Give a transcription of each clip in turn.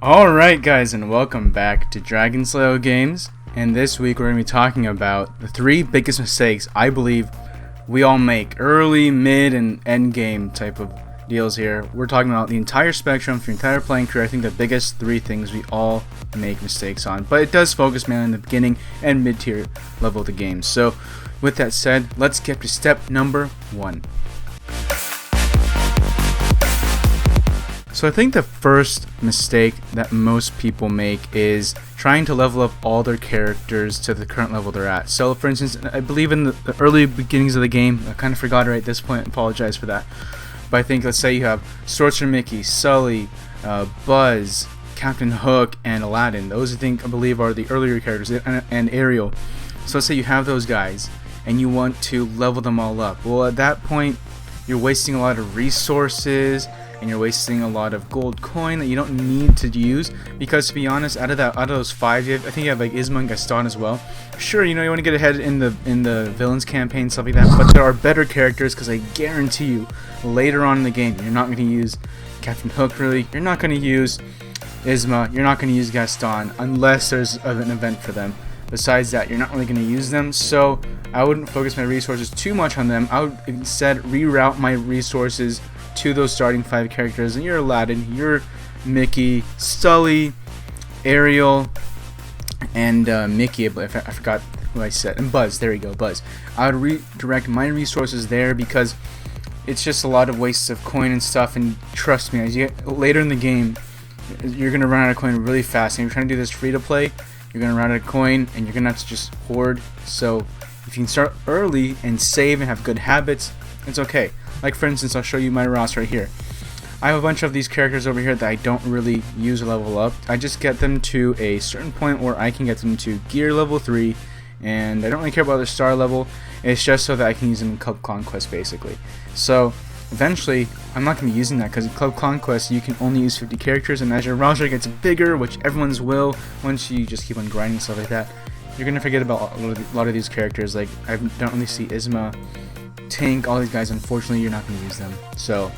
Alright guys, and welcome back to Dragon Slayer Games, and this week we're going to be talking about the 3 biggest mistakes I believe we all make early, mid, and end game type of deals here. We're talking about the entire spectrum for your entire playing career. I think the biggest 3 things we all make mistakes on, but it does focus mainly on the beginning and mid-tier level of the game. So with that said, let's get to step number 1. So I think the first mistake that most people make is trying to level up all their characters to the current level they're at. So for instance, I believe in the early beginnings of the game, I kind of forgot it right at this point, apologize for that. But I think, let's say you have Sorcerer Mickey, Sully, Buzz, Captain Hook, and Aladdin. Those I believe are the earlier characters, and Ariel. So let's say you have those guys and you want to level them all up. Well, at that point you're wasting a lot of resources and you're wasting a lot of gold coin that you don't need to use, because to be honest, out of those 5, I think you have like Isma and Gaston as well. Sure, you want to get ahead in the villains campaign, stuff like that, but there are better characters, because I guarantee you later on in the game you're not going to use Captain Hook really, you're not going to use Isma, you're not going to use Gaston unless there's an event for them. Besides that, you're not really going to use them, so I wouldn't focus my resources too much on them. I would instead reroute my resources to those starting 5 characters, and you're Aladdin, you're Mickey, Sully, Ariel, and Mickey, I forgot who I said, and Buzz, there we go, Buzz. I would redirect my resources there, because it's just a lot of wastes of coin and stuff, and trust me, as you get later in the game, you're going to run out of coin really fast, and if you're trying to do this free to play, you're going to run out of coin, and you're going to have to just hoard. So if you can start early and save and have good habits, it's okay. Like for instance, I'll show you my roster right here. I have a bunch of these characters over here that I don't really use or level up. I just get them to a certain point where I can get them to gear level 3, and I don't really care about their star level. It's just so that I can use them in Club Conquest basically. So eventually I'm not going to be using that, because in Club Conquest you can only use 50 characters, and as your roster gets bigger, which everyone's will once you just keep on grinding stuff like that, you're going to forget about a lot of these characters. Like I don't really see Isma, Tank, all these guys. Unfortunately you're not going to use them, so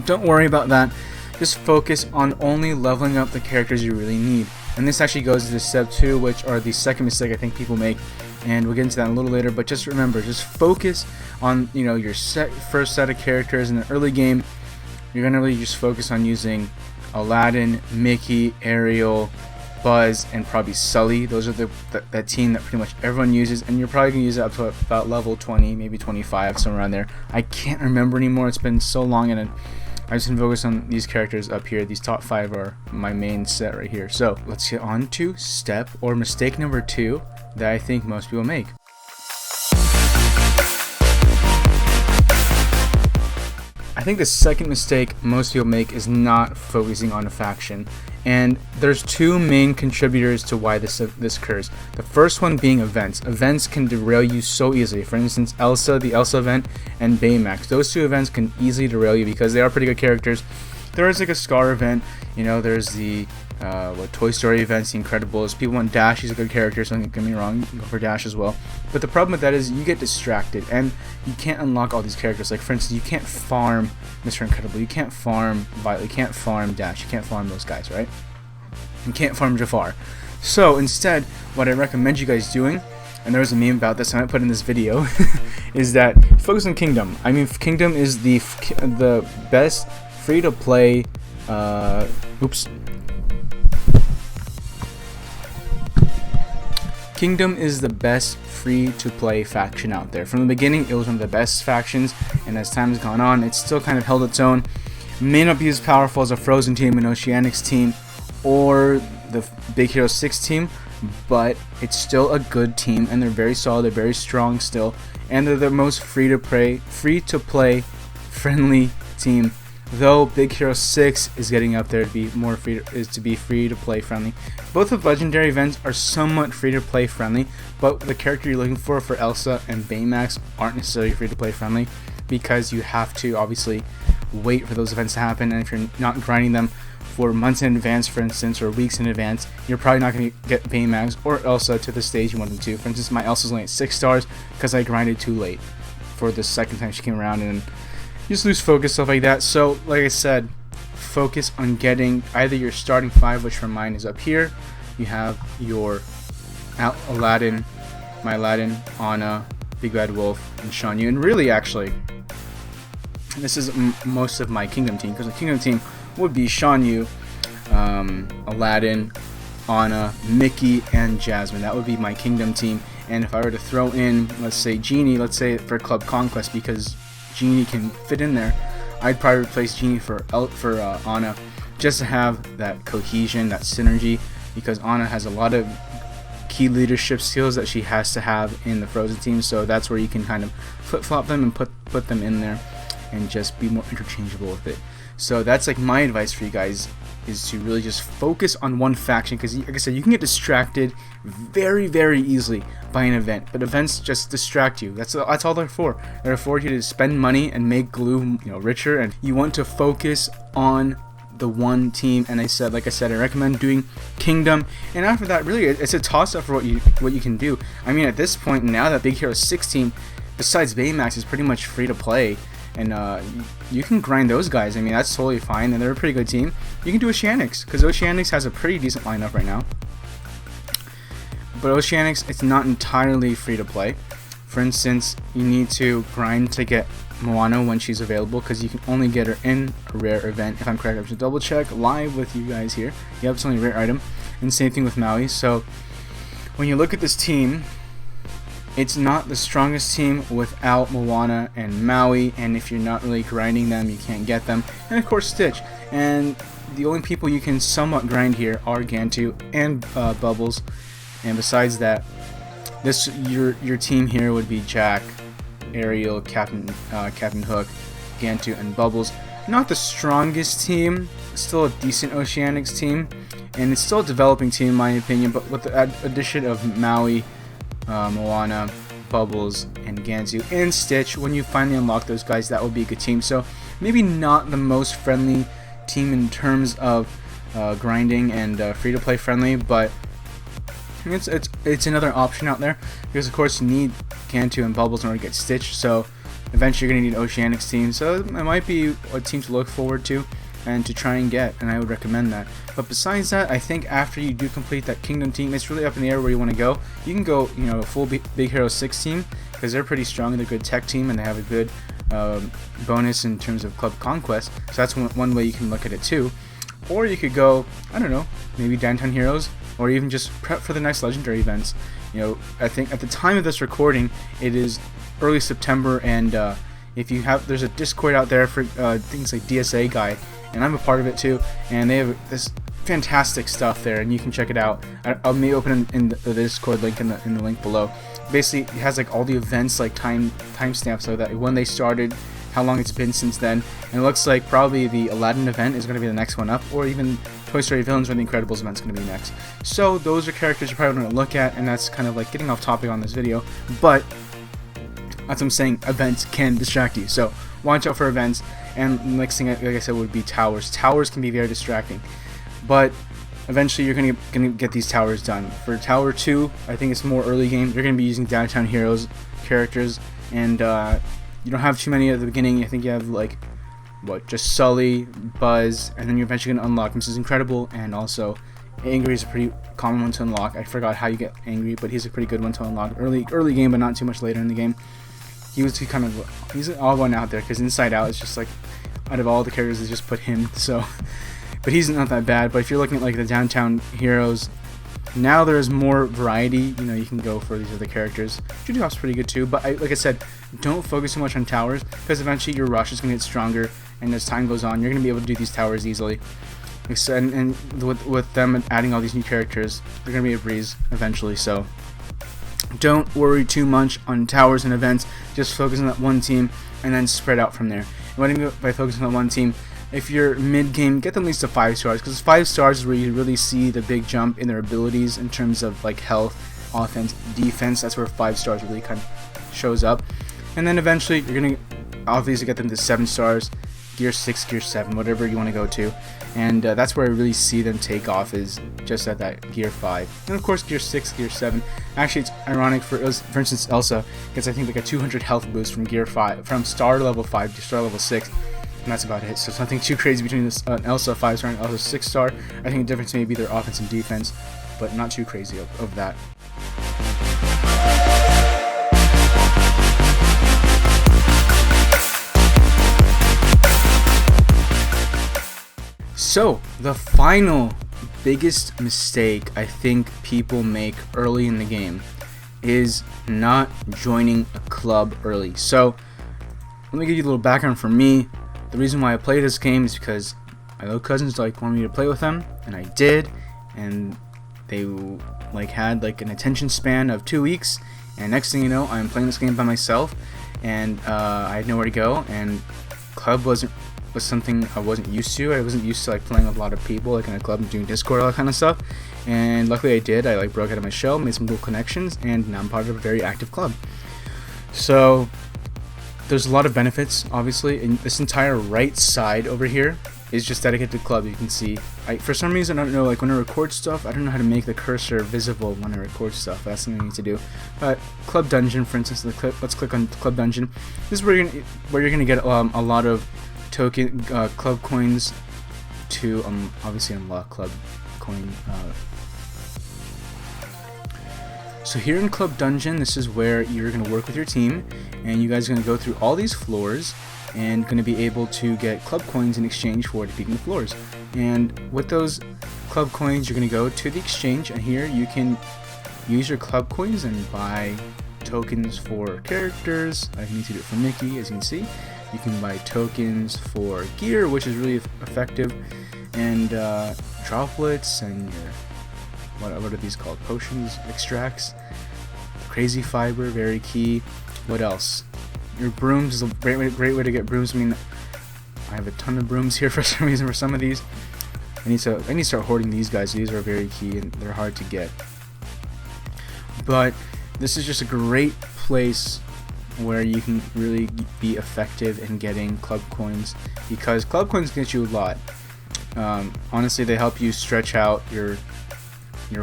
don't worry about that. Just focus on only leveling up the characters you really need. And this actually goes to step 2, which are the second mistake I think people make, and we'll get into that a little later. But just remember, just focus on your first set of characters in the early game. You're gonna really just focus on using Aladdin, Mickey, Ariel, Buzz, and probably Sully. Those are that team that pretty much everyone uses, and you're probably gonna use it up to about level 20, maybe 25, somewhere around there. I can't remember anymore. It's been so long, and I just can focus on these characters up here. These top 5 are my main set right here. So let's get on to step or mistake number 2 that I think most people make. I think the second mistake most people make is not focusing on a faction, and there's 2 main contributors to why this occurs. The first one being events. Events can derail you so easily. For instance, Elsa, the Elsa event, and Baymax. Those 2 events can easily derail you because they are pretty good characters. There is like a Scar event, there's the Toy Story events, The Incredibles. People want Dash, he's a good character, so don't get me wrong, you can go for Dash as well. But the problem with that is you get distracted, and you can't unlock all these characters. Like for instance, you can't farm Mr. Incredible, you can't farm Violet, you can't farm Dash, you can't farm those guys, right? You can't farm Jafar. So instead, what I recommend you guys doing, and there was a meme about this I might put in this video, is that focus on Kingdom. I mean, Kingdom is the best free-to-play, Kingdom is the best free-to-play faction out there. From the beginning, it was one of the best factions, and as time has gone on, it's still kind of held its own. May not be as powerful as a Frozen team, an Oceanics team, or the Big Hero 6 team, but it's still a good team, and they're very solid, they're very strong still, and they're the most free-to-play friendly team. Though Big Hero 6 is getting up there to be more free to play friendly. Both of legendary events are somewhat free to play friendly, but the character you're looking for Elsa and Baymax aren't necessarily free to play friendly, because you have to obviously wait for those events to happen, and if you're not grinding them for months in advance, for instance, or weeks in advance, you're probably not going to get Baymax or Elsa to the stage you want them to. For instance, my Elsa's only at 6 stars because I grinded too late for the second time she came around, and you just lose focus, stuff like that. So like I said, focus on getting either your starting 5, which for mine is up here. You have your Aladdin, my Aladdin, Anna, Big Bad Wolf, and Shan Yu. And really, actually, this is most of my Kingdom team, because the Kingdom team would be Shan Yu, Aladdin, Anna, Mickey, and Jasmine. That would be my Kingdom team. And if I were to throw in, let's say Genie, let's say for Club Conquest, because Genie can fit in there, I'd probably replace Genie for Anna, just to have that cohesion, that synergy, because Anna has a lot of key leadership skills that she has to have in the Frozen team. So that's where you can kind of flip-flop them and put them in there and just be more interchangeable with it. So that's like my advice for you guys, is to really just focus on one faction, because like I said, you can get distracted very, very easily by an event, but events just distract you. That's all they're for. They're for you to spend money and make glue, richer, and you want to focus on the one team. And like I said, I recommend doing Kingdom, and after that, really, it's a toss-up for what you can do. I mean, at this point now, that Big Hero 6 team, besides Baymax, is pretty much free to play. And you can grind those guys. I mean, that's totally fine, and they're a pretty good team. You can do Oceanics, because Oceanics has a pretty decent lineup right now. But Oceanics, it's not entirely free to play. For instance, you need to grind to get Moana when she's available, because you can only get her in a rare event. If I'm correct, I should double check live with you guys here. Yep, it's only a rare item. And same thing with Maui. So when you look at this team, it's not the strongest team without Moana and Maui, and if you're not really grinding them, you can't get them. And of course Stitch. And the only people you can somewhat grind here are Gantu and Bubbles. And besides that, your team here would be Jack, Ariel, Captain Hook, Gantu, and Bubbles. Not the strongest team, still a decent Oceanics team, and it's still a developing team in my opinion, but with the addition of Maui, Moana, Bubbles, and Gantu, and Stitch, when you finally unlock those guys, that would be a good team. So maybe not the most friendly team in terms of grinding and free-to-play friendly, but it's another option out there, because of course you need Gantu and Bubbles in order to get Stitch. So eventually you're going to need Oceanics team, so it might be a team to look forward to and to try and get, and I would recommend that. But besides that, I think after you do complete that Kingdom team, it's really up in the air where you want to go. You can go, a full Big Hero 6 team, because they're pretty strong, they're a good tech team, and they have a good bonus in terms of Club Conquest. So that's one way you can look at it too. Or you could go, I don't know, maybe Downtown Heroes, or even just prep for the next Legendary events. I think at the time of this recording, it is early September, and there's a Discord out there for things like DSA Guide, and I'm a part of it too, and they have this fantastic stuff there, and you can check it out. I'll maybe open in the Discord link in the link below. Basically, it has like all the events, like timestamps, so that when they started, how long it's been since then, and it looks like probably the Aladdin event is going to be the next one up, or even Toy Story Villains or the Incredibles event is going to be next. So those are characters you're probably going to look at, and that's kind of like getting off topic on this video, but that's what I'm saying, events can distract you, so watch out for events. And next thing, like I said, would be towers. Towers can be very distracting, but eventually you're gonna get these towers done. For Tower 2, I think it's more early game. You're gonna be using Downtown Heroes characters, and you don't have too many at the beginning. I think you have just Sully, Buzz, and then you're eventually gonna unlock Mrs. Incredible, and also Angry is a pretty common one to unlock. I forgot how you get Angry, but he's a pretty good one to unlock early game, but not too much later in the game. He's an odd one out there, because Inside Out is just like, out of all the characters, they just put him. So, but he's not that bad. But if you're looking at like the Downtown Heroes, now there's more variety. You can go for these other characters. Judy Hop's pretty good too. But like I said, don't focus too much on towers, because eventually your rush is gonna get stronger, and as time goes on, you're gonna be able to do these towers easily. And with them adding all these new characters, they're gonna be a breeze eventually. So don't worry too much on towers and events. Just focus on that one team and then spread out from there. And what I mean by focusing on one team, if you're mid-game, get them at least to 5 stars, because 5 stars is where you really see the big jump in their abilities in terms of like health, offense, defense. That's where 5 stars really kind of shows up. And then eventually you're going to obviously get them to 7 stars, Gear 6, Gear 7, whatever you want to go to. And that's where I really see them take off, is just at that Gear 5. And of course Gear 6, Gear 7. Actually, it's ironic, for instance, Elsa gets I think like a 200 health boost from Gear 5, from star level 5 to star level 6. And that's about it. So it's nothing too crazy between this Elsa 5-star and Elsa 6-star. I think the difference may be their offense and defense, but not too crazy of that. So the final biggest mistake I think people make early in the game is not joining a club early. So let me give you a little background for me. The reason why I play this game is because my little cousins wanted me to play with them, and I did, and they had an attention span of 2 weeks, and next thing you know, I'm playing this game by myself, and I had nowhere to go, and club was something I wasn't used to. I wasn't used to playing with a lot of people in a club and doing Discord, all that kind of stuff, and luckily I did. I broke out of my shell, made some cool connections, and now I'm part of a very active club. So there's a lot of benefits, obviously, and this entire right side over here is just dedicated to club. You can see, for some reason, I don't know, when I record stuff, I don't know how to make the cursor visible when I record stuff. That's something I need to do. But Club Dungeon, for instance, let's click on Club Dungeon. This is where you're gonna get a lot of token club coins to obviously unlock club coin. So here in Club Dungeon, this is where you're going to work with your team, and you guys are going to go through all these floors and going to be able to get club coins in exchange for defeating the floors. And with those club coins, you're going to go to the exchange, and here you can use your club coins and buy tokens for characters. I need to do it for Mickey, as you can see. You can buy tokens for gear, which is really effective, and droplets and your what are these called? Potions, extracts, crazy fiber, very key. What else? Your brooms is a great way to get brooms. I mean, I have a ton of brooms here for some reason for some of these. I need to start hoarding these guys. These are very key and they're hard to get. But this is just a great place where you can really be effective in getting club coins, because club coins get you a lot. Honestly, they help you stretch out your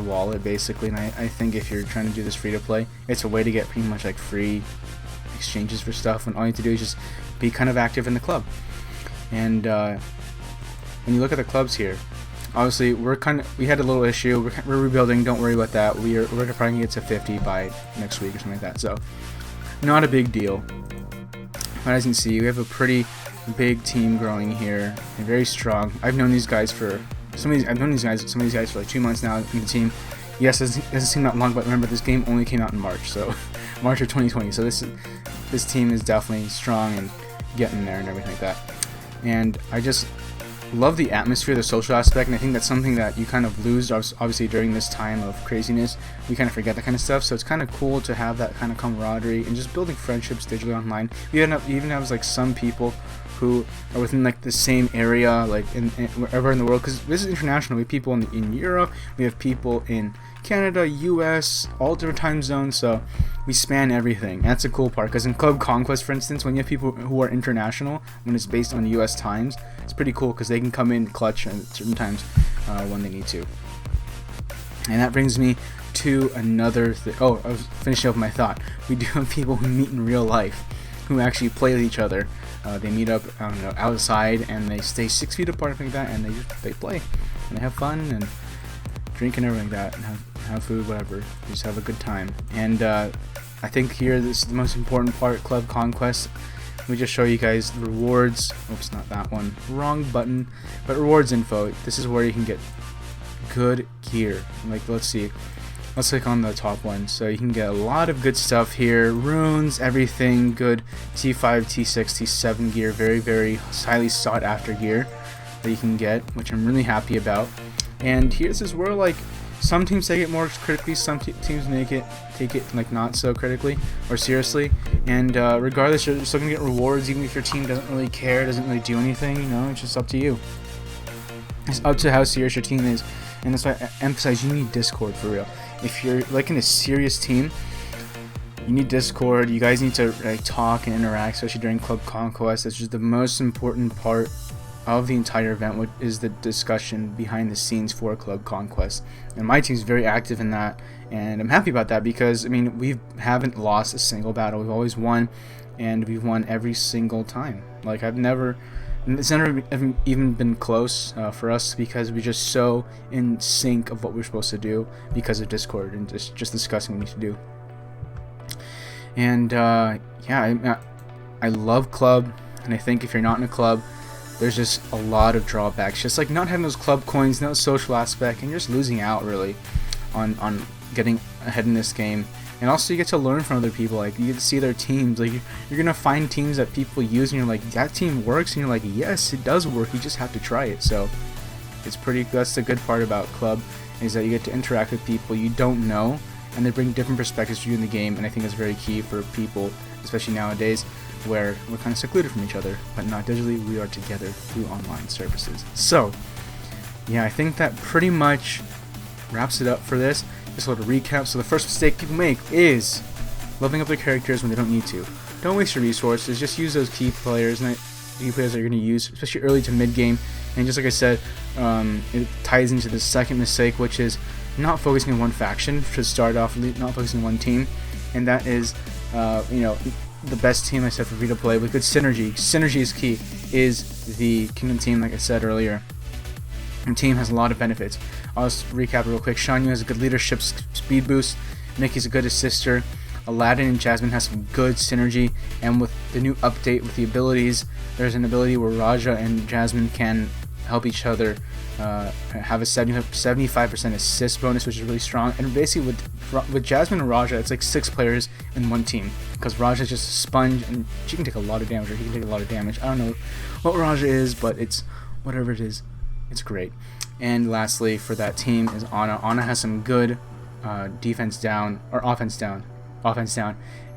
wallet basically, and I think if you're trying to do this free to play, it's a way to get pretty much free exchanges for stuff, and all you have to do is just be kind of active in the club. And when you look at the clubs here, obviously we had a little issue. We're rebuilding, don't worry about that. We're probably gonna get to 50 by next week or something like that, so not a big deal. But as you can see, we have a pretty big team growing here and very strong. I've known these guys for some of these guys for 2 months now in the team. Yes, it doesn't seem that long, but remember, this game only came out in March, so March of 2020. So this team is definitely strong and getting there and everything like that. And I just love the atmosphere, the social aspect, and I think that's something that you kind of lose obviously during this time of craziness. We kind of forget that kind of stuff, so it's kind of cool to have that kind of camaraderie and just building friendships digitally online. We even have some people who are within the same area, wherever in the world, because this is international. We have people in Europe, we have people in Canada, US, all different time zones, so we span everything. That's a cool part, because in Club Conquest, for instance, when you have people who are international, when it's based on US times, it's pretty cool because they can come in clutch at certain times when they need to. And that brings me to another thing. Oh, I was finishing up my thought. We do have people who meet in real life, who actually play with each other. They meet up, outside, and they stay 6 feet apart like that, and they play, and they have fun and drink and everything like that, and have food, whatever. Just have a good time. And I think here this is the most important part, Club Conquest. Let me just show you guys the rewards. Oops, not that one. Wrong button. But rewards info. This is where you can get good gear. Let's see. Let's click on the top one. So you can get a lot of good stuff here. Runes, everything good. T5, T6, T7 gear. Very, very highly sought after gear that you can get, which I'm really happy about. And here's this where some teams take it more critically, some teams take it not so critically or seriously. And regardless, you're still gonna get rewards, even if your team doesn't really care, doesn't really do anything. It's just up to you. It's up to how serious your team is. And that's why I emphasize you need Discord for real. If you're in a serious team, you need Discord. You guys need to talk and interact, especially during Club Conquest. That's just the most important part of the entire event, which is the discussion behind the scenes for Club Conquest. And my team's very active in that, and I'm happy about that because we haven't lost a single battle. We've always won, and we've won every single time. I've never And it's never even been close for us because we're just so in sync of what we're supposed to do because of Discord and just discussing what we need to do. And yeah, I love club, and I think if you're not in a club, there's just a lot of drawbacks. Just like not having those club coins, no social aspect, and you're just losing out really on getting ahead in this game. And also you get to learn from other people. Like you get to see their teams. Like you're gonna find teams that people use, and you're like, that team works, and you're like, yes, it does work. You just have to try it. So it's pretty. That's the good part about club, is that you get to interact with people you don't know, and they bring different perspectives to you in the game. And I think it's very key for people, especially nowadays, where we're kind of secluded from each other, but not digitally. We are together through online services. So yeah, I think that pretty much wraps it up for this. Just a little recap. So the first mistake people make is leveling up their characters when they don't need to. Don't waste your resources. Just use those key players and key players that you're going to use, especially early to mid game. And just like I said, it ties into the second mistake, which is not focusing on one faction. Should start off not focusing on one team, and that is, the best team I said for free to play with good synergy. Synergy is key. Is the Kingdom team, like I said earlier. And team has a lot of benefits. I'll just recap real quick. Shanyu has a good leadership speed boost. Mickey's a good assister. Aladdin and Jasmine has some good synergy. And with the new update with the abilities, there's an ability where Raja and Jasmine can help each other have a 75% assist bonus, which is really strong. And basically with Jasmine and Raja, it's like 6 players in one team, because Raja's just a sponge, and she can take a lot of damage, or he can take a lot of damage. I don't know what Raja is, but it's whatever it is. It's great. And lastly, for that team is Ana. Ana has some good offense down,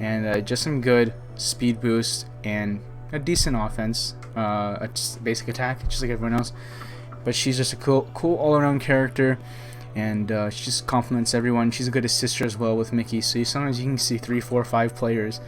and just some good speed boost and a decent offense, a basic attack, just like everyone else. But she's just a cool all-around character, and she just complements everyone. She's a good assister as well with Mickey. So sometimes you can see 3, 4, 5 players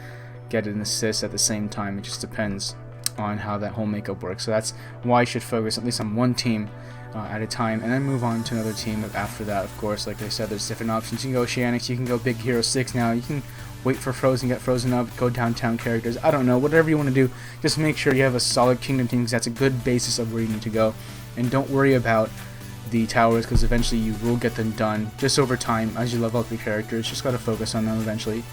get an assist at the same time. It just depends on how that whole makeup works. So that's why you should focus at least on one team at a time, and then move on to another team after that. Of course, like I said, there's different options. You can go Oceanics, you can go Big Hero 6 now, you can wait for Frozen, get Frozen up, go downtown characters. I don't know, whatever you want to do, just make sure you have a solid Kingdom team, because that's a good basis of where you need to go. And don't worry about the towers, because eventually you will get them done just over time as you level up your characters. Just got to focus on them eventually.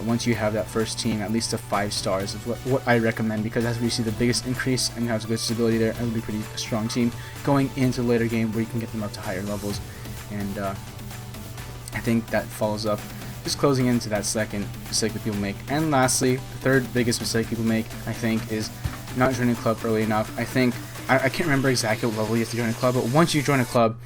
Once you have that first team, at least to 5 stars is what I recommend, because that's where you see the biggest increase and has good stability there. It'll be a pretty strong team going into the later game, where you can get them up to higher levels. And I think that follows up just closing into that second mistake that people make. And lastly, the third biggest mistake people make, I think, is not joining a club early enough. I think I can't remember exactly what level you have to join a club, but once you join a club,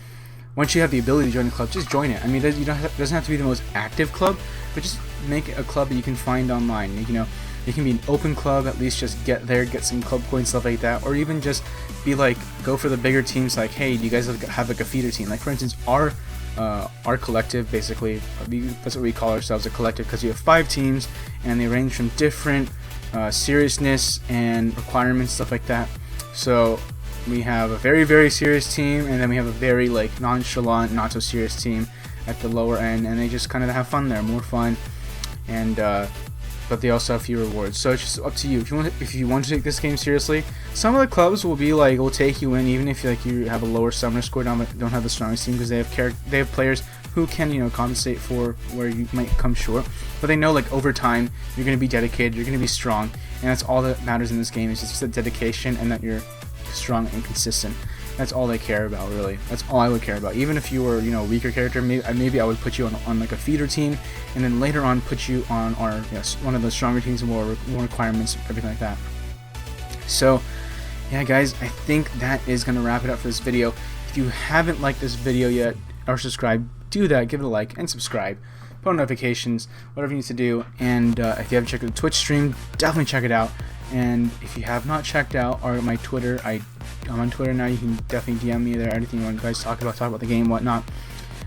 once you have the ability to join a club, just join it. I mean, it doesn't have to be the most active club, but just make it a club that you can find online. You know, it can be an open club, at least just get there, get some club coins, stuff like that, or even just be like, go for the bigger teams, like, hey, do you guys have like a feeder team? Like, for instance, our collective, basically, that's what we call ourselves, a collective, because we have 5 teams, and they range from different seriousness and requirements, stuff like that. So we have a very, very serious team, and then we have a very like nonchalant, not so serious team at the lower end, and they just kind of have fun there, more fun, and but they also have few rewards. So it's just up to you. If you want to take this game seriously, some of the clubs will be like, will take you in even if you have a lower summoner score, don't have the strongest team, because they have players who can, you know, compensate for where you might come short. But they know, like, over time you're going to be dedicated, you're going to be strong, and that's all that matters in this game, is just the dedication and that you're strong and consistent. That's all they care about, really. That's all I would care about. Even if you were, you know, a weaker character, maybe I would put you on like a feeder team, and then later on put you on our one of the stronger teams and more requirements, everything like that. So yeah, guys, I think that is gonna wrap it up for this video. If you haven't liked this video yet or subscribed, do that. Give it a like and subscribe. Put on notifications, whatever you need to do. And if you haven't checked out the Twitch stream, definitely check it out. And if you have not checked out my Twitter, I'm on Twitter now. You can definitely DM me there. Anything you want guys talk about the game, whatnot.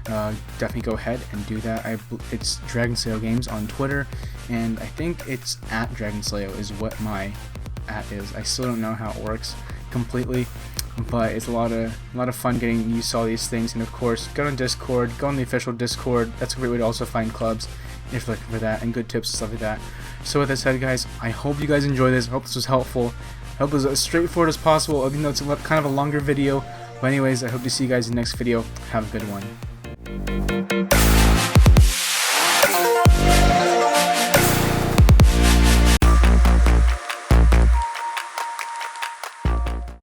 Definitely go ahead and do that. It's Dragon Slayer Games on Twitter, and I think it's at Dragon Slayer is what my at is. I still don't know how it works completely, but it's a lot of fun getting used to all these things. And of course, go on Discord, go on the official Discord. That's a great way to also find clubs if you're looking for that, and good tips and stuff like that. So with that said, guys, I hope you guys enjoyed this. I hope this was helpful. I hope it was as straightforward as possible, even though it's kind of a longer video. But anyways, I hope to see you guys in the next video. Have a good one.